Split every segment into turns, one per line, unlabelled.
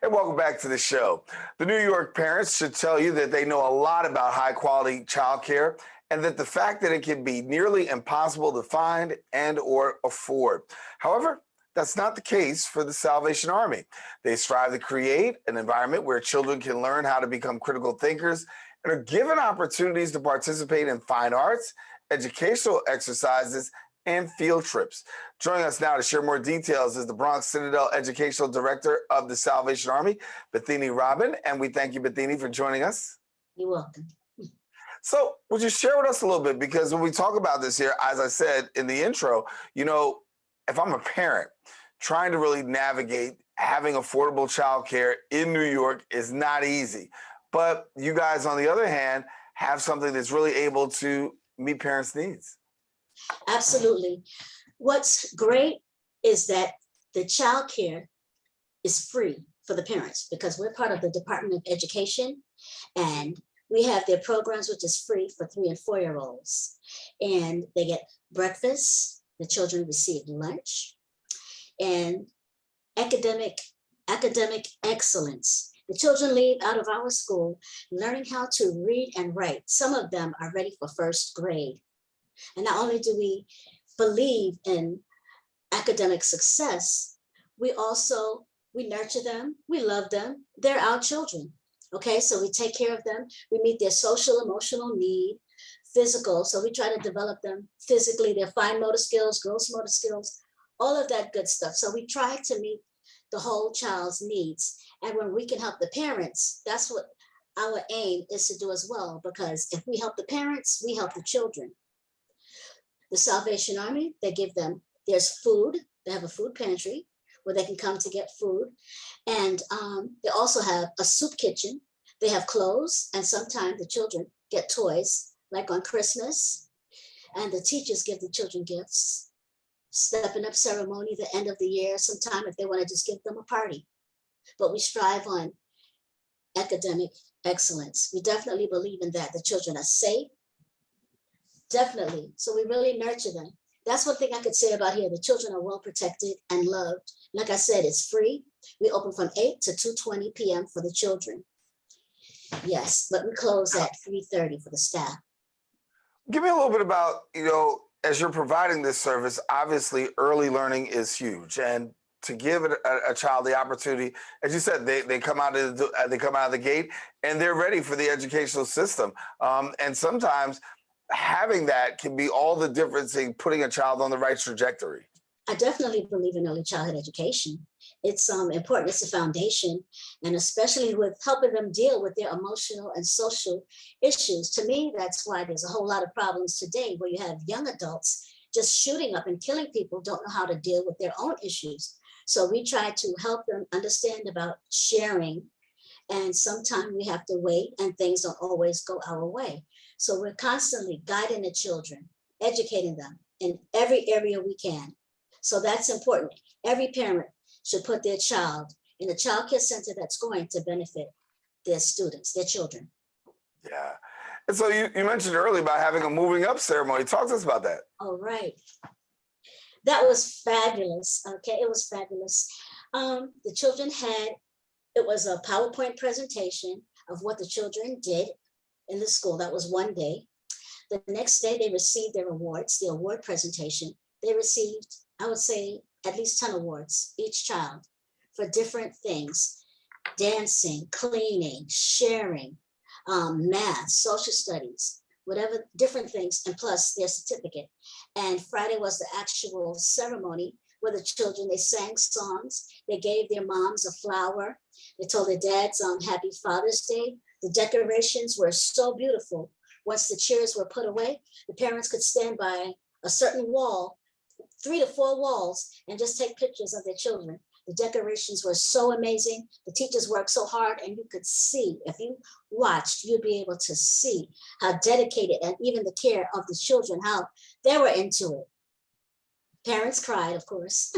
And welcome back to the show. The New York parents should tell you that they know a lot about high quality childcare and that the fact that it can be nearly impossible to find and or afford. However, that's not the case for the Salvation Army. They strive to create an environment where children can learn how to become critical thinkers and are given opportunities to participate in fine arts, educational exercises, and field trips. Joining us now to share more details is the Bronx Citadel Educational Director of the Salvation Army, Bethenie Robin, and we thank you, Bethenie, for joining us.
You're welcome.
So would you share with us a little bit, because when we talk about this here, as I said in the intro, you know, if I'm a parent trying to really navigate having affordable childcare in New York is not easy. But you guys, on the other hand, have something that's really able to meet parents' needs.
Absolutely. What's great is that the child care is free for the parents because we're part of the Department of Education and we have their programs, which is free for 3 and 4-year-olds. And they get breakfast, the children receive lunch, and academic excellence. The children leave out of our school learning how to read and write. Some of them are ready for first grade. And not only do we believe in academic success, we nurture them, we love them, they're our children, okay? So we take care of them, we meet their social, emotional need, physical, so we try to develop them physically, their fine motor skills, gross motor skills, all of that good stuff. So we try to meet the whole child's needs. And when we can help the parents, that's what our aim is to do as well, because if we help the parents, we help the children. The Salvation Army, there's food. They have a food pantry where they can come to get food. And they also have a soup kitchen. They have clothes, and sometimes the children get toys, like on Christmas. And the teachers give the children gifts. Stepping up ceremony, the end of the year, sometime if they want to just give them a party. But we strive on academic excellence. We definitely believe in that. The children are safe. Definitely. So we really nurture them. That's one thing I could say about here. The children are well protected and loved. Like I said, it's free. We open from 8 to 2:20 p.m. for the children. Yes, but we close at 3:30 for the staff.
Give me a little bit about, you know, as you're providing this service, obviously early learning is huge. And to give a child the opportunity, as you said, they come out of the gate and they're ready for the educational system. And sometimes having that can be all the difference in putting a child on the right trajectory.
I definitely believe in early childhood education. It's important, it's a foundation, and especially with helping them deal with their emotional and social issues. To me, that's why there's a whole lot of problems today where you have young adults just shooting up and killing people, don't know how to deal with their own issues. So we try to help them understand about sharing, and sometimes we have to wait and things don't always go our way. So we're constantly guiding the children, educating them in every area we can. So that's important. Every parent should put their child in a child care center that's going to benefit their students, their children.
Yeah. And so you mentioned earlier about having a moving up ceremony. Talk to us about that.
All right. That was fabulous. Okay, it was fabulous. The children it was a PowerPoint presentation of what the children did in the school. That was one day. The next day they received their awards, the award presentation. They received, I would say, at least 10 awards, each child, for different things: dancing, cleaning, sharing, math, social studies, whatever, different things, and plus their certificate. And Friday was the actual ceremony where the children, they sang songs, they gave their moms a flower, they told their dads Happy Father's Day. The decorations were so beautiful. Once the chairs were put away, the parents could stand by a certain wall, 3 to 4 walls, and just take pictures of their children. The decorations were so amazing. The teachers worked so hard, and you could see, if you watched, you'd be able to see how dedicated, and even the care of the children, how they were into it. Parents cried, of course.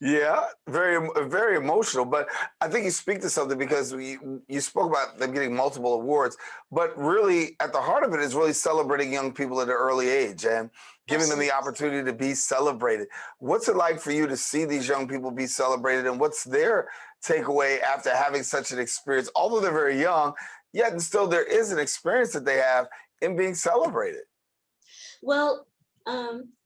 Yeah, very emotional. But I think you speak to something because you spoke about them getting multiple awards, but really at the heart of it is really celebrating young people at an early age and giving them the
Absolutely.
opportunity to be celebrated. What's it like for you to see these young people be celebrated, and what's their takeaway after having such an experience? Although they're very young, yet and still there is an experience that they have in being celebrated.
Well,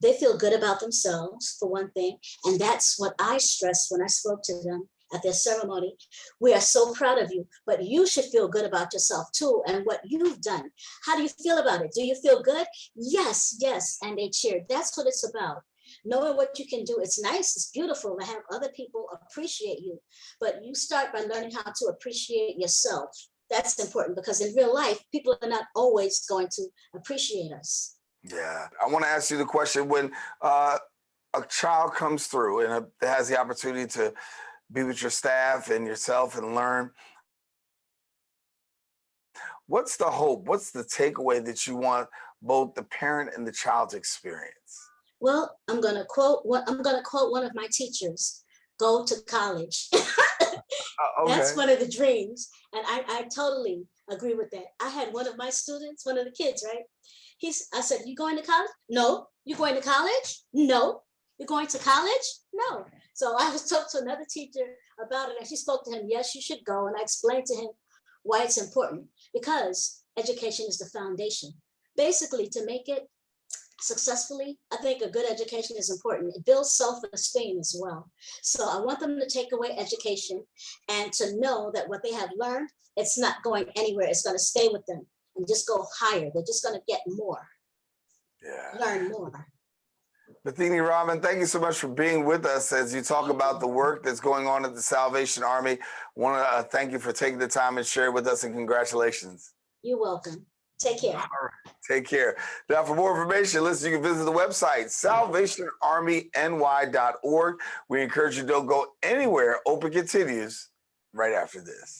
they feel good about themselves, for one thing. And that's what I stressed when I spoke to them at their ceremony. We are so proud of you, but you should feel good about yourself too and what you've done. How do you feel about it? Do you feel good? Yes, yes. And they cheered. That's what it's about. Knowing what you can do. It's nice, it's beautiful to have other people appreciate you, but you start by learning how to appreciate yourself. That's important because in real life, people are not always going to appreciate us.
Yeah, I want to ask you the question when a child comes through and has the opportunity to be with your staff and yourself and learn. What's the hope? What's the takeaway that you want both the parent and the child to experience?
Well, I'm gonna quote one of my teachers. Go to college. That's
Okay.
one of the dreams. And I totally agree with that. I had one of my students, one of the kids, right? I said, you going to college? No. You going to college? No. You're going to college? No. So I was talking to another teacher about it, and she spoke to him. Yes, you should go. And I explained to him why it's important because education is the foundation. Basically, to make it successfully, I think a good education is important. It builds self-esteem as well. So I want them to take away education and to know that what they have learned, it's not going anywhere. It's going to stay with them and just go higher. They're just going to get more,
Yeah.
learn more.
Bethenie Robin, thank you so much for being with us as you talk
Thank
about
you.
the work that's going on at the Salvation Army. Want to thank you for taking the time and share with us, and congratulations.
You're welcome. Take care.
All right. Take care. Now, for more information, listen, you can visit the website, salvationarmyny.org. We encourage you to don't go anywhere. Open continues right after this.